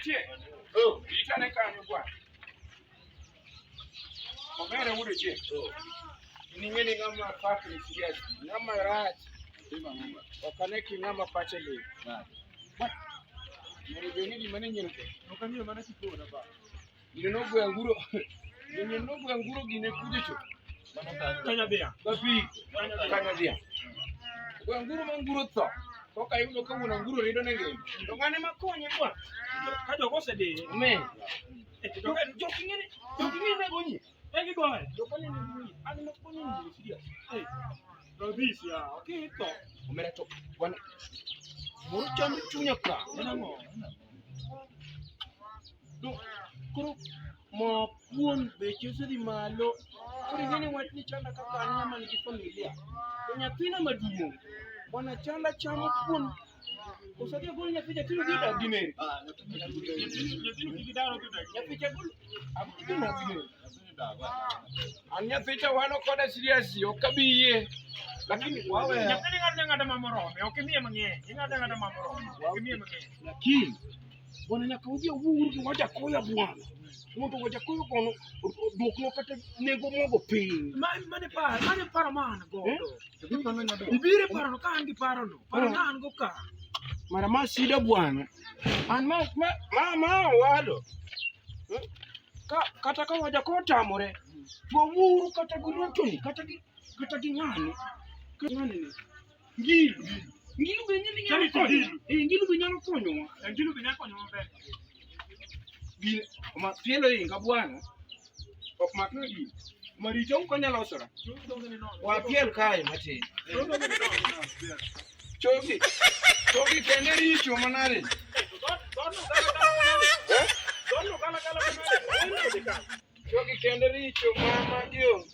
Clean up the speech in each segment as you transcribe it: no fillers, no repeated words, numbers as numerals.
tie. Oh, itane kanyo kwa. Omere wude tie. Oh. Ningeni ngama fakri serious. Ngama rach. Ima ngama. Okaneki ngama pachele. What? Nari beni di mana nyerke. Okani mana sipo na ba. Nino gwe nguro. Nino gwe nguro gine kujecho. Kanya dia. Tapi kanya dia. Gwe nguro tho. Koka yudo ka wona nguro rido nenge. To ngane makonye kwa. Ka jogo sede. Me. Jokingene gonyi. Egi goe. Jokane ni gonyi. Ani makonye ni serious. Eh. Robis ya. Okay to. Omera to. Wana. Murucha mchunya ka. Ena ngo. Do. Kuro mo puon beche di malo. Kuri ngene watni chanda kaka anyama ni familia. Kenya tina madumo. Wana chanda chamo puon. Usadia gol nya fija tinu gida gineri. Tinu gida ro gida. Nya fija gol. Abudi na gineri. Anya fija wano koda serious yo kabiye. Lakini wawe nya fija ngada mamoro. Okimie mange. Ngada mamoro. Okimie mange. Lakini wana nyakaudia wuru waja koya bwana. Moto waja koyo kono dokno kata nego mogo pin. Mane para man go. Ibire para no kangi para no. Para nan go ka. Mara masida bwana. An ma wado. Kata ka waja ko tamore. To wuru kata gulotoni kata ngani. Ngani ni. Ngilu benyali ngani ko. Ngilu benyalo konyo. Ngilu benyalo konyo maber. Gile ma pielo inga bwana ok makno gi maricho ko nyalo sora wa piel kae mate chogi kende richo manare chogi kende richo mama dio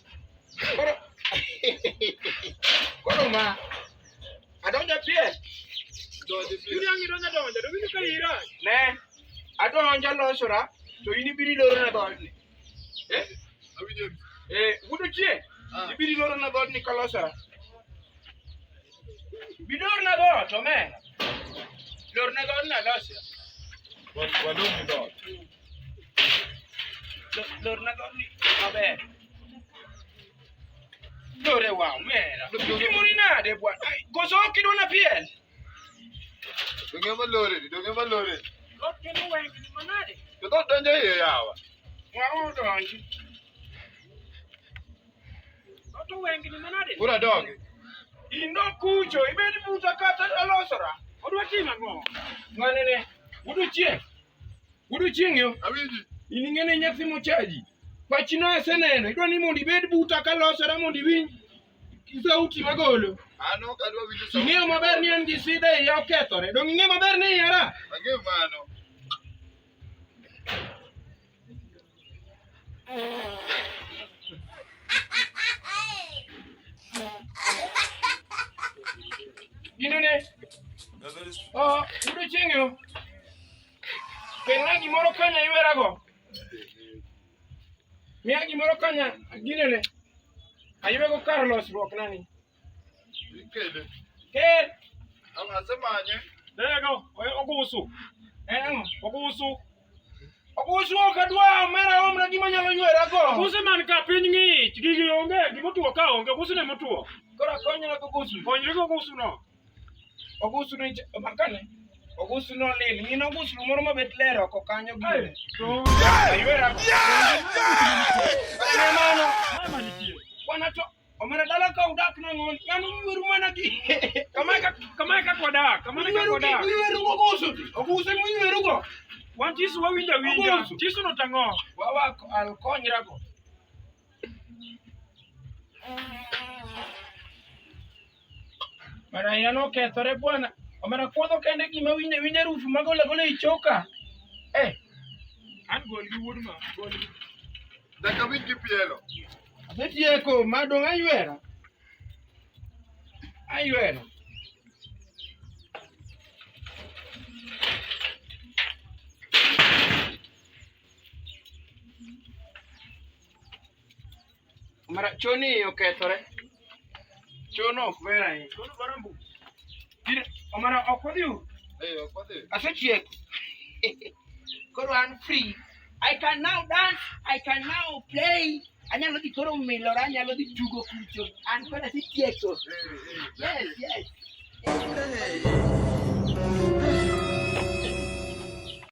koro ma adonja piel ne adonja losora to ini biri loro na dodni wudu chie ibiri loro na dodni kalosora bidor na do to me lor na dod na losora wadon ni dod lor na dodni vabbè lore wow mera timori nade bwana gozo kidona piel dongema lore Oke no wengi ni manade. Toto donje ye yawa. Ngao donji. Toto wengi ni manade. Ura doge. Ino kucho ibedi buta kata alosora. Odwa tima ngo. Ngane Wudu chieng yo. Awiji. Ini ngene nyathi mochaji. Pachina seneno. Idwa ni mondi ibedi buta kalosora mondi win. Sauti magolo. Ano kadwa winjo sauti. Ng'eyo maber ni en gi sida ya okethore. Dong ng'eyo maber ni yara. Ang'eyo mano. Gino ne? Udo chingyo. Kena gimoro kanya iwerago. Miya gimoro kanya gino ne? Ayiwego Carlos bok nani? Kele. Kel. Amasemanye. Dego, ogusu. Ogusu. Ogusu okadwa mera omra gima nyalo ywera go. Ogusu man ka piny ng'ich gigi onge gimotuo ka onge ogusu ne motuo. Kora konyra go ogusu. Konyre go ogusu no. Ogusu ne makane. Ogusu no lil. Ngin ogusu moro mabet lero oko kanyo gire. Ywera go. Mano. Mama nitie. Bwana to omera dala ka udak na ngon. Yanu yweru mana gi. Kama ka koda. Yweru go ogusu. Ogusu mu yweru go. Wan tisu winja. Tisu no tango. Wawa al konyra go. Mara yano kethore bwana. Omera kuodho kende gima winja rufu magole ichoka. An gol gi wuod ma. Daka winji pielo. Betieko madong aywera. Mara choni okethore. Chono ok ber ahinya. Chono barambu. Omara ok odhiu. Ok odhi. Asechiek. Koro I'm free. I can now dance. I can now play. Anyalo di koro milora, anyalo di tugo kucho. And kora si tieko. Yes.